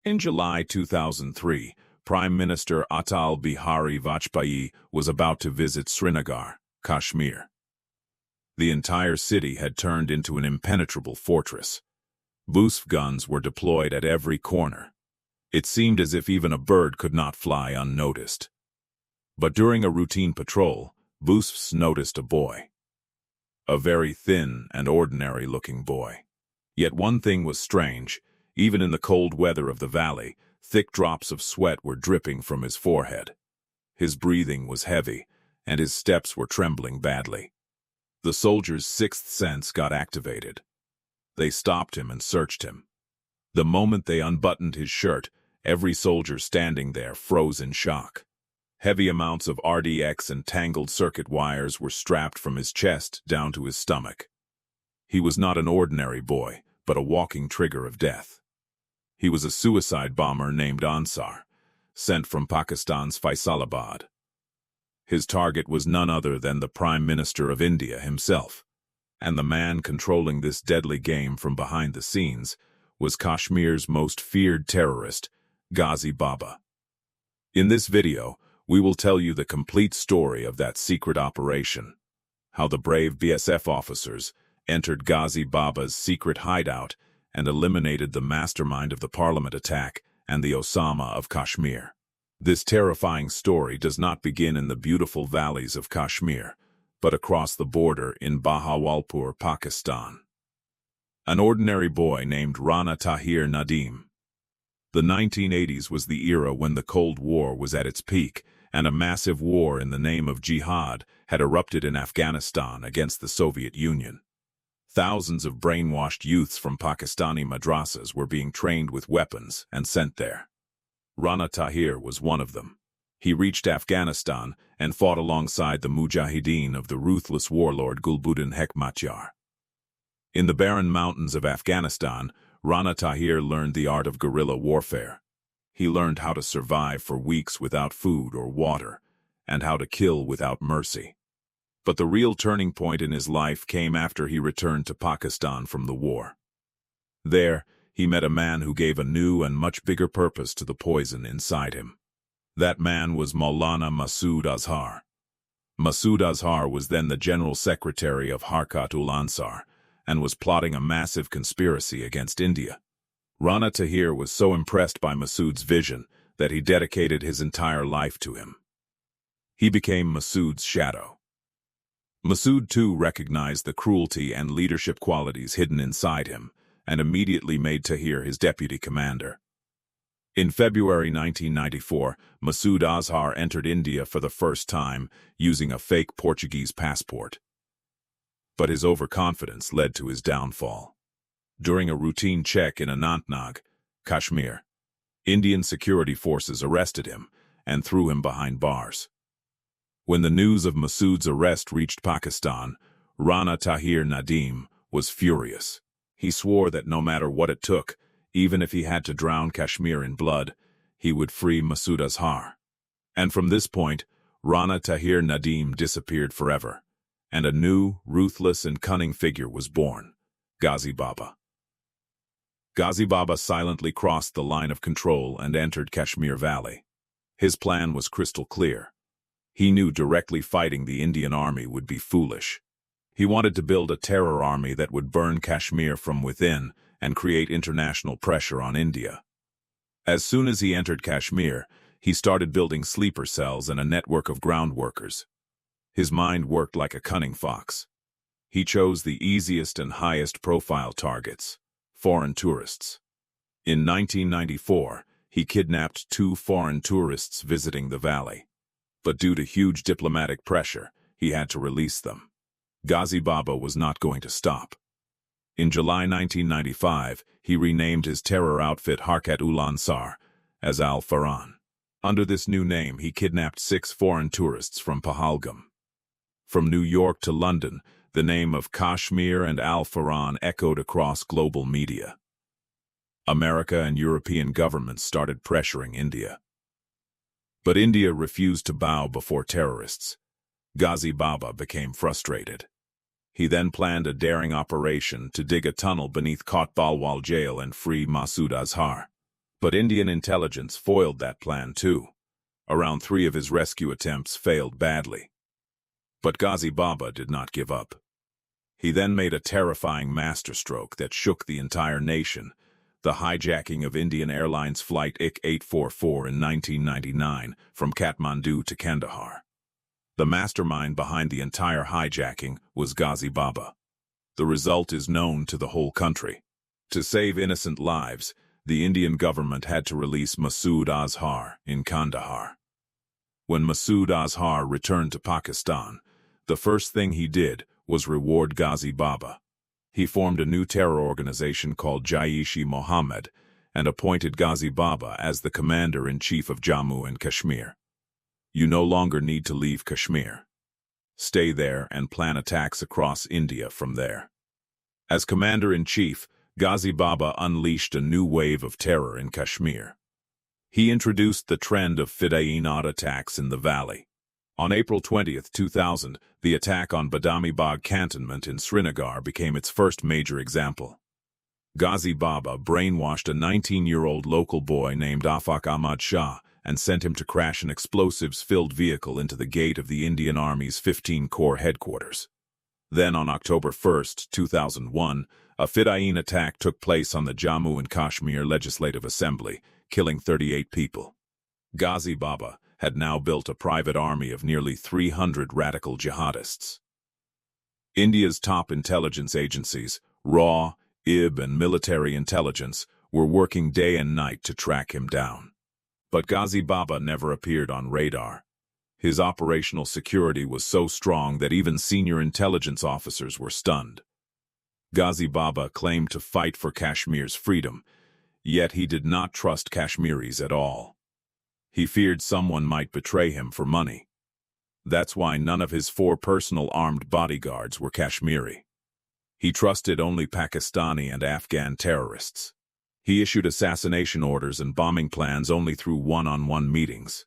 In July 2003, Prime Minister Atal Bihari Vajpayee was about to visit Srinagar, Kashmir. The entire city had turned into an impenetrable fortress. BSF guns were deployed at every corner. It seemed as if even a bird could not fly unnoticed. But during a routine patrol, BSFs noticed a boy. A very thin and ordinary-looking boy. Yet one thing was strange. Even in the cold weather of the valley, thick drops of sweat were dripping from his forehead. His breathing was heavy, and his steps were trembling badly. The soldiers' sixth sense got activated. They stopped him and searched him. The moment they unbuttoned his shirt, every soldier standing there froze in shock. Heavy amounts of RDX and tangled circuit wires were strapped from his chest down to his stomach. He was not an ordinary boy, but a walking trigger of death. He was a suicide bomber named Azhar, sent from Pakistan's Faisalabad. His target was none other than the Prime Minister of India himself, and the man controlling this deadly game from behind the scenes was Kashmir's most feared terrorist, Ghazi Baba. In this video, we will tell you the complete story of that secret operation, how the brave BSF officers entered Ghazi Baba's secret hideout and eliminated the mastermind of the Parliament attack and the Osama of Kashmir. This terrifying story does not begin in the beautiful valleys of Kashmir, but across the border in Bahawalpur, Pakistan. An ordinary boy named Rana Tahir Nadeem. The 1980s was the era when the Cold War was at its peak, and a massive war in the name of jihad had erupted in Afghanistan against the Soviet Union. Thousands of brainwashed youths from Pakistani madrasas were being trained with weapons and sent there. Rana Tahir was one of them. He reached Afghanistan and fought alongside the mujahideen of the ruthless warlord Gulbuddin Hekmatyar. In the barren mountains of Afghanistan, Rana Tahir learned the art of guerrilla warfare. He learned how to survive for weeks without food or water, and how to kill without mercy. But the real turning point in his life came after he returned to Pakistan from the war. There, he met a man who gave a new and much bigger purpose to the poison inside him. That man was Maulana Masood Azhar. Masood Azhar was then the General Secretary of Harkat-ul-Ansar and was plotting a massive conspiracy against India. Rana Tahir was so impressed by Masood's vision that he dedicated his entire life to him. He became Masood's shadow. Masood too recognized the cruelty and leadership qualities hidden inside him, and immediately made Tahir his deputy commander. In February 1994, Masood Azhar entered India for the first time, using a fake Portuguese passport. But his overconfidence led to his downfall. During a routine check in Anantnag, Kashmir, Indian security forces arrested him and threw him behind bars. When the news of Masood's arrest reached Pakistan, Rana Tahir Nadeem was furious. He swore that no matter what it took, even if he had to drown Kashmir in blood, he would free Masood Azhar. And from this point, Rana Tahir Nadeem disappeared forever, and a new, ruthless and cunning figure was born, Ghazi Baba. Ghazi Baba silently crossed the line of control and entered Kashmir Valley. His plan was crystal clear. He knew directly fighting the Indian army would be foolish. He wanted to build a terror army that would burn Kashmir from within and create international pressure on India. As soon as he entered Kashmir, he started building sleeper cells and a network of ground workers. His mind worked like a cunning fox. He chose the easiest and highest profile targets, foreign tourists. In 1994, he kidnapped 2 foreign tourists visiting the valley. But due to huge diplomatic pressure, he had to release them. Ghazi Baba was not going to stop. In July 1995, he renamed his terror outfit Harkat-ul-Ansar as Al-Farhan. Under this new name, he kidnapped 6 foreign tourists from Pahalgam. From New York to London, the name of Kashmir and Al-Farhan echoed across global media. America and European governments started pressuring India. But India refused to bow before terrorists. Ghazi Baba became frustrated. He then planned a daring operation to dig a tunnel beneath Kotbalwal jail and free Masood Azhar. But Indian intelligence foiled that plan too. Around 3 of his rescue attempts failed badly. But Ghazi Baba did not give up. He then made a terrifying masterstroke that shook the entire nation, the hijacking of Indian Airlines Flight IC-844 in 1999 from Kathmandu to Kandahar. The mastermind behind the entire hijacking was Ghazi Baba. The result is known to the whole country. To save innocent lives, the Indian government had to release Masood Azhar in Kandahar. When Masood Azhar returned to Pakistan, the first thing he did was reward Ghazi Baba. He formed a new terror organization called Jaish-e-Mohammed and appointed Ghazi Baba as the commander-in-chief of Jammu and Kashmir. You no longer need to leave Kashmir. Stay there and plan attacks across India from there. As commander-in-chief, Ghazi Baba unleashed a new wave of terror in Kashmir. He introduced the trend of Fidayeen-odd attacks in the valley. On April 20, 2000, the attack on Badami Bagh cantonment in Srinagar became its first major example. Ghazi Baba brainwashed a 19-year-old local boy named Afaq Ahmad Shah and sent him to crash an explosives-filled vehicle into the gate of the Indian Army's 15 Corps headquarters. Then on October 1, 2001, a Fidayeen attack took place on the Jammu and Kashmir Legislative Assembly, killing 38 people. Ghazi Baba had now built a private army of nearly 300 radical jihadists. India's top intelligence agencies, RAW, IB, and military intelligence, were working day and night to track him down. But Ghazi Baba never appeared on radar. His operational security was so strong that even senior intelligence officers were stunned. Ghazi Baba claimed to fight for Kashmir's freedom, yet he did not trust Kashmiris at all. He feared someone might betray him for money. That's why none of his 4 personal armed bodyguards were Kashmiri. He trusted only Pakistani and Afghan terrorists. He issued assassination orders and bombing plans only through one-on-one meetings.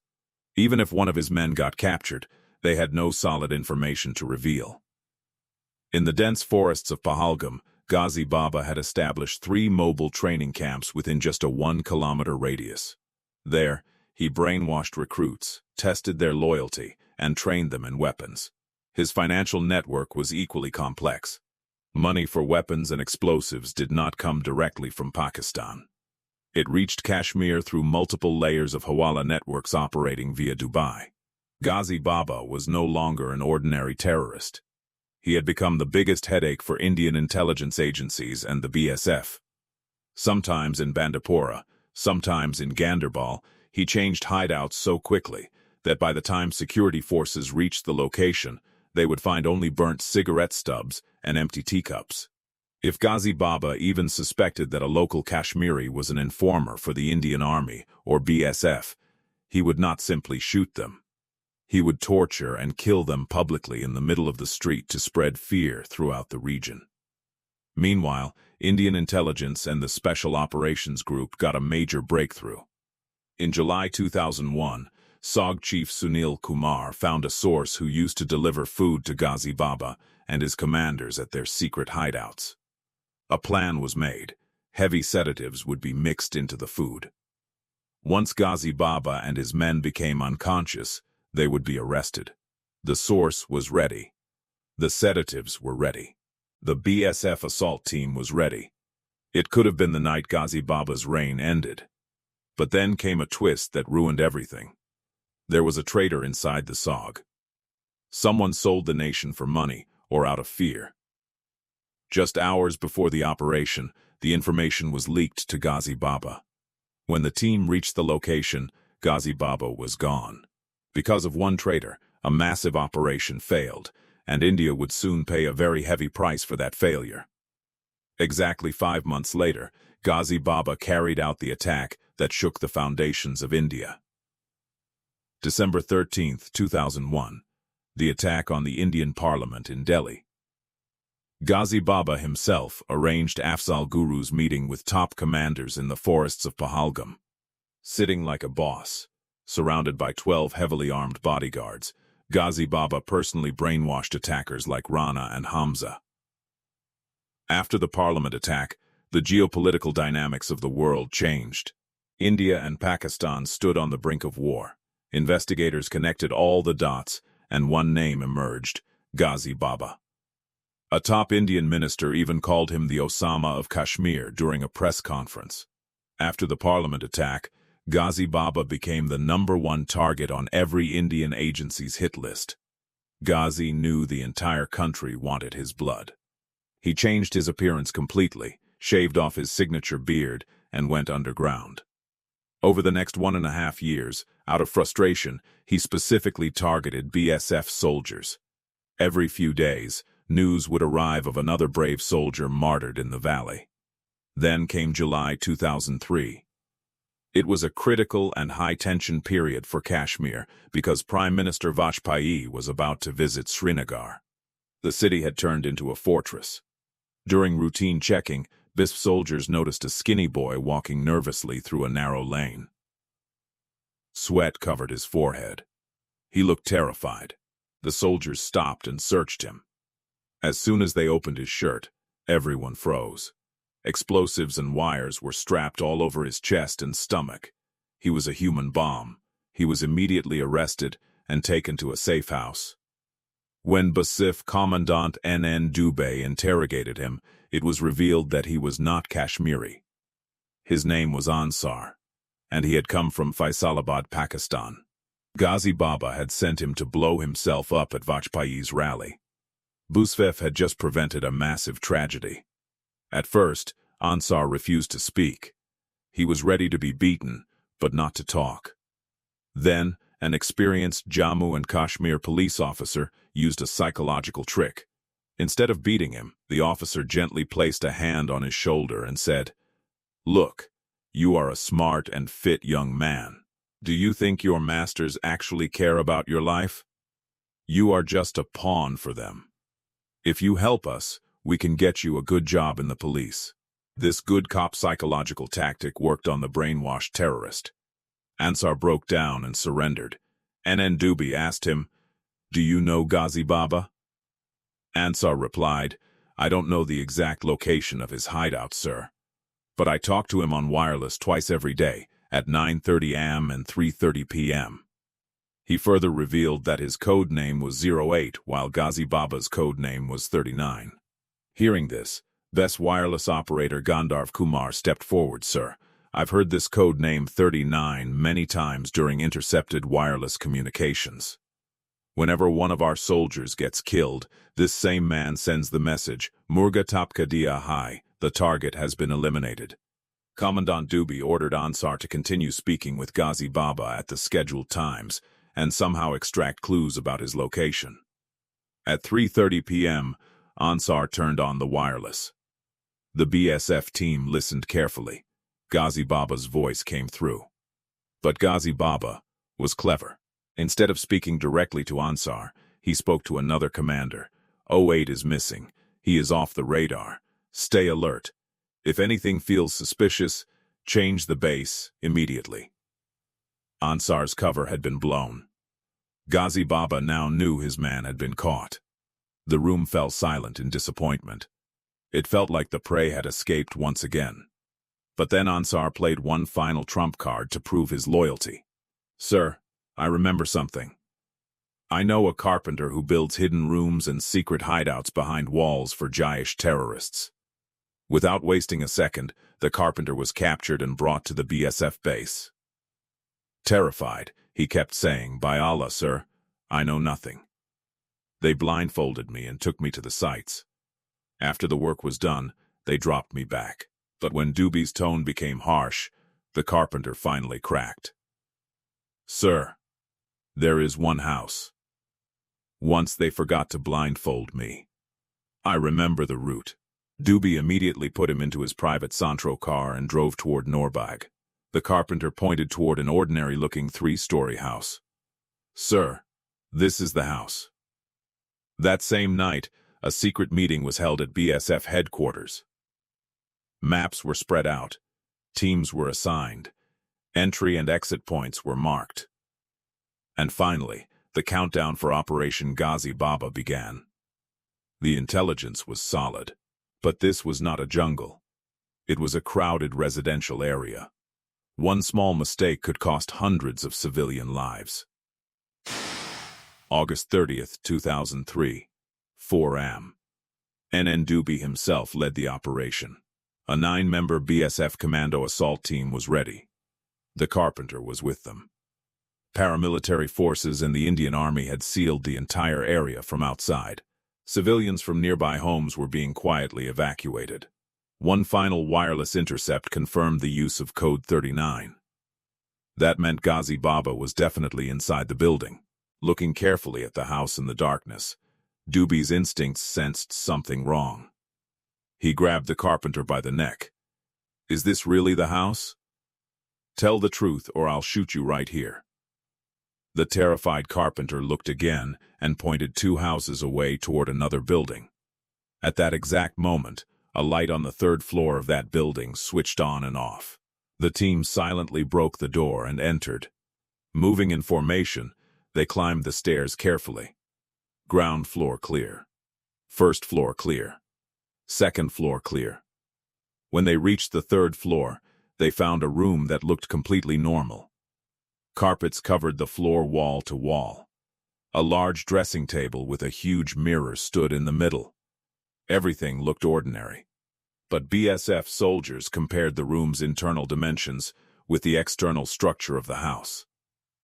Even if one of his men got captured, they had no solid information to reveal. In the dense forests of Pahalgam, Ghazi Baba had established 3 mobile training camps within just a 1-kilometer radius. There, he brainwashed recruits, tested their loyalty, and trained them in weapons. His financial network was equally complex. Money for weapons and explosives did not come directly from Pakistan. It reached Kashmir through multiple layers of Hawala networks operating via Dubai. Ghazi Baba was no longer an ordinary terrorist. He had become the biggest headache for Indian intelligence agencies and the BSF. Sometimes in Bandipora, sometimes in Ganderbal, he changed hideouts so quickly that by the time security forces reached the location, they would find only burnt cigarette stubs and empty teacups. If Ghazi Baba even suspected that a local Kashmiri was an informer for the Indian Army or BSF, he would not simply shoot them. He would torture and kill them publicly in the middle of the street to spread fear throughout the region. Meanwhile, Indian intelligence and the Special Operations Group got a major breakthrough. In July 2001, SOG Chief Sunil Kumar found a source who used to deliver food to Ghazi Baba and his commanders at their secret hideouts. A plan was made. Heavy sedatives would be mixed into the food. Once Ghazi Baba and his men became unconscious, they would be arrested. The source was ready. The sedatives were ready. The BSF assault team was ready. It could have been the night Ghazi Baba's reign ended. But then came a twist that ruined everything. There was a traitor inside the SOG. Someone sold the nation for money or out of fear. Just hours before the operation, the information was leaked to Ghazi Baba. When the team reached the location, Ghazi Baba was gone. Because of one traitor, a massive operation failed, and India would soon pay a very heavy price for that failure. Exactly 5 months later, Ghazi Baba carried out the attack that shook the foundations of India. December 13, 2001, the attack on the Indian Parliament in Delhi. Ghazi Baba himself arranged Afzal Guru's meeting with top commanders in the forests of Pahalgam. Sitting like a boss, surrounded by 12 heavily armed bodyguards, Ghazi Baba personally brainwashed attackers like Rana and Hamza. After the Parliament attack, the geopolitical dynamics of the world changed. India and Pakistan stood on the brink of war. Investigators connected all the dots, and one name emerged: Ghazi Baba. A top Indian minister even called him the Osama of Kashmir during a press conference. After the parliament attack, Ghazi Baba became the #1 target on every Indian agency's hit list. Ghazi knew the entire country wanted his blood. He changed his appearance completely, shaved off his signature beard, and went underground. Over the next 1.5 years, out of frustration, he specifically targeted BSF soldiers. Every few days, news would arrive of another brave soldier martyred in the valley. Then came July 2003. It was a critical and high-tension period for Kashmir because Prime Minister Vajpayee was about to visit Srinagar. The city had turned into a fortress. During routine checking, BSF soldiers noticed a skinny boy walking nervously through a narrow lane. Sweat covered his forehead. He looked terrified. The soldiers stopped and searched him. As soon as they opened his shirt, everyone froze. Explosives and wires were strapped all over his chest and stomach. He was a human bomb. He was immediately arrested and taken to a safe house. When BSF Commandant NN Dubey interrogated him, it was revealed that he was not Kashmiri. His name was Ansar, and he had come from Faisalabad, Pakistan. Ghazi Baba had sent him to blow himself up at Vajpayee's rally. BSF had just prevented a massive tragedy. At first, Ansar refused to speak. He was ready to be beaten, but not to talk. Then, an experienced Jammu and Kashmir police officer used a psychological trick. Instead of beating him, the officer gently placed a hand on his shoulder and said, "Look, you are a smart and fit young man. Do you think your masters actually care about your life? You are just a pawn for them. If you help us, we can get you a good job in the police." This good cop psychological tactic worked on the brainwashed terrorist. Ansar broke down and surrendered. NN Dubey asked him, "Do you know Ghazi Baba?" Ansar replied, "I don't know the exact location of his hideout, sir. But I talk to him on wireless twice every day, at 9:30 a.m. and 3:30 p.m. He further revealed that his code name was 08, while Ghazi Baba's code name was 39. Hearing this, BSF wireless operator Gandharv Kumar stepped forward. "Sir, I've heard this code name 39 many times during intercepted wireless communications. Whenever one of our soldiers gets killed, this same man sends the message, 'Murga Tapka Dia Hai,' the target has been eliminated." Commandant Dubey ordered Ansar to continue speaking with Ghazi Baba at the scheduled times and somehow extract clues about his location. At 3:30 p.m., Ansar turned on the wireless. The BSF team listened carefully. Ghazi Baba's voice came through. But Ghazi Baba was clever. Instead of speaking directly to Ansar, he spoke to another commander. "08 is missing. He is off the radar. Stay alert. If anything feels suspicious, change the base immediately." Ansar's cover had been blown. Ghazi Baba now knew his man had been caught. The room fell silent in disappointment. It felt like the prey had escaped once again. But then Ansar played one final trump card to prove his loyalty. "Sir, I remember something. I know a carpenter who builds hidden rooms and secret hideouts behind walls for Jaish terrorists." Without wasting a second, the carpenter was captured and brought to the BSF base. Terrified, he kept saying, "By Allah, sir, I know nothing." They blindfolded me and took me to the sites. After the work was done, they dropped me back. But when Dubey's tone became harsh, the carpenter finally cracked. "Sir, there is one house. Once they forgot to blindfold me. I remember the route." Dubey immediately put him into his private Santro car and drove toward Noorbagh. The carpenter pointed toward an ordinary-looking 3-story house. "Sir, this is the house." That same night, a secret meeting was held at BSF headquarters. Maps were spread out. Teams were assigned. Entry and exit points were marked. And finally, the countdown for Operation Ghazi Baba began. The intelligence was solid. But this was not a jungle. It was a crowded residential area. One small mistake could cost hundreds of civilian lives. August 30th, 2003, 4 am. NN Dubey himself led the operation. A 9-member BSF Commando assault team was ready. The Carpenter was with them. Paramilitary forces and the Indian Army had sealed the entire area from outside. Civilians from nearby homes were being quietly evacuated. One final wireless intercept confirmed the use of Code 39. That meant Ghazi Baba was definitely inside the building. Looking carefully at the house in the darkness, Dubey's instincts sensed something wrong. He grabbed the Carpenter by the neck. "Is this really the house? Tell the truth or I'll shoot you right here." The terrified Carpenter looked again and pointed 2 houses away toward another building. At that exact moment, a light on the 3rd floor of that building switched on and off. The team silently broke the door and entered. Moving in formation, they climbed the stairs carefully. Ground floor clear. 1st floor clear. 2nd floor clear. When they reached the 3rd floor, they found a room that looked completely normal. Carpets covered the floor wall to wall. A large dressing table with a huge mirror stood in the middle. Everything looked ordinary. But BSF soldiers compared the room's internal dimensions with the external structure of the house.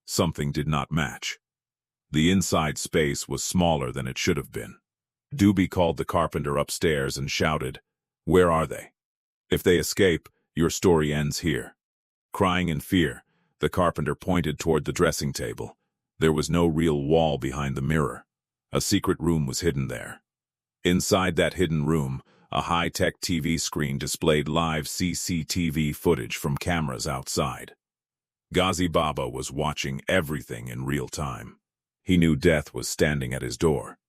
Something did not match. The inside space was smaller than it should have been. Dubey called the Carpenter upstairs and shouted, "Where are they? If they escape, your story ends here." Crying in fear, the Carpenter pointed toward the dressing table. There was no real wall behind the mirror. A secret room was hidden there. Inside that hidden room, a high-tech TV screen displayed live CCTV footage from cameras outside. Ghazi Baba was watching everything in real time. He knew death was standing at his door.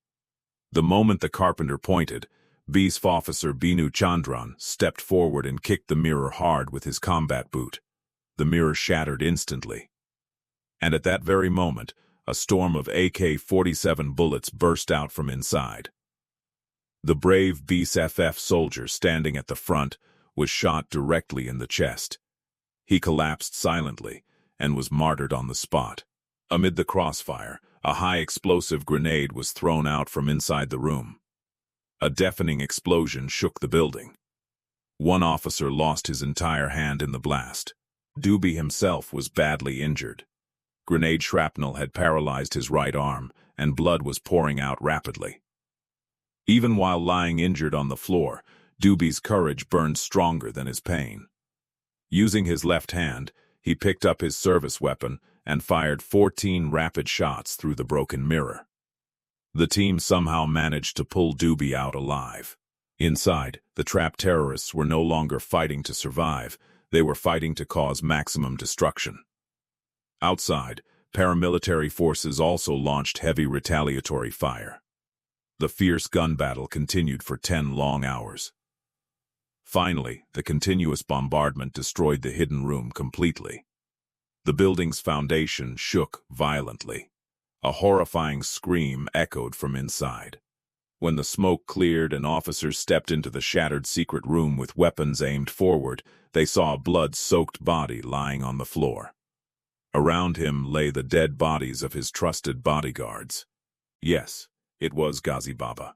The moment the Carpenter pointed, BSF officer Binu Chandran stepped forward and kicked the mirror hard with his combat boot. The mirror shattered instantly. And at that very moment, a storm of AK-47 bullets burst out from inside. The brave BSF soldier standing at the front was shot directly in the chest. He collapsed silently and was martyred on the spot. Amid the crossfire, a high-explosive grenade was thrown out from inside the room. A deafening explosion shook the building. One officer lost his entire hand in the blast. Dubey himself was badly injured. Grenade shrapnel had paralyzed his right arm, and blood was pouring out rapidly. Even while lying injured on the floor, Dubey's courage burned stronger than his pain. Using his left hand, he picked up his service weapon and fired 14 rapid shots through the broken mirror. The team somehow managed to pull Dubey out alive. Inside, the trapped terrorists were no longer fighting to survive, they were fighting to cause maximum destruction. Outside, paramilitary forces also launched heavy retaliatory fire. The fierce gun battle continued for 10 long hours. Finally, the continuous bombardment destroyed the hidden room completely. The building's foundation shook violently. A horrifying scream echoed from inside. When the smoke cleared and officers stepped into the shattered secret room with weapons aimed forward, they saw a blood-soaked body lying on the floor. Around him lay the dead bodies of his trusted bodyguards. Yes, it was Ghazi Baba.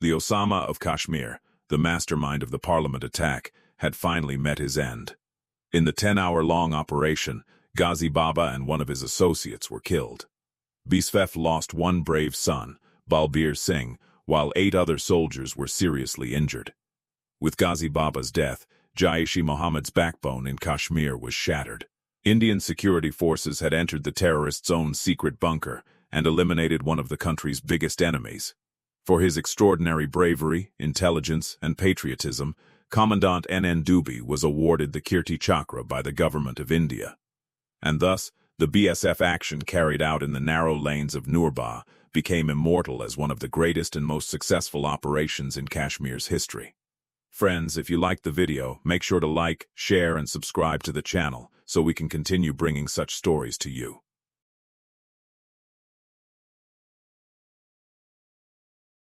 The Osama of Kashmir, the mastermind of the parliament attack, had finally met his end. In the 10-hour-long operation, Ghazi Baba and one of his associates were killed. BSF lost one brave son, Balbir Singh, while 8 other soldiers were seriously injured. With Ghazi Baba's death, Jaish-e-Mohammed's backbone in Kashmir was shattered. Indian security forces had entered the terrorists' own secret bunker and eliminated one of the country's biggest enemies. For his extraordinary bravery, intelligence, and patriotism, Commandant NN Dubey was awarded the Kirti Chakra by the government of India. And thus, the BSF action carried out in the narrow lanes of Noorbagh became immortal as one of the greatest and most successful operations in Kashmir's history. Friends, if you liked the video, make sure to like, share, and subscribe to the channel so we can continue bringing such stories to you.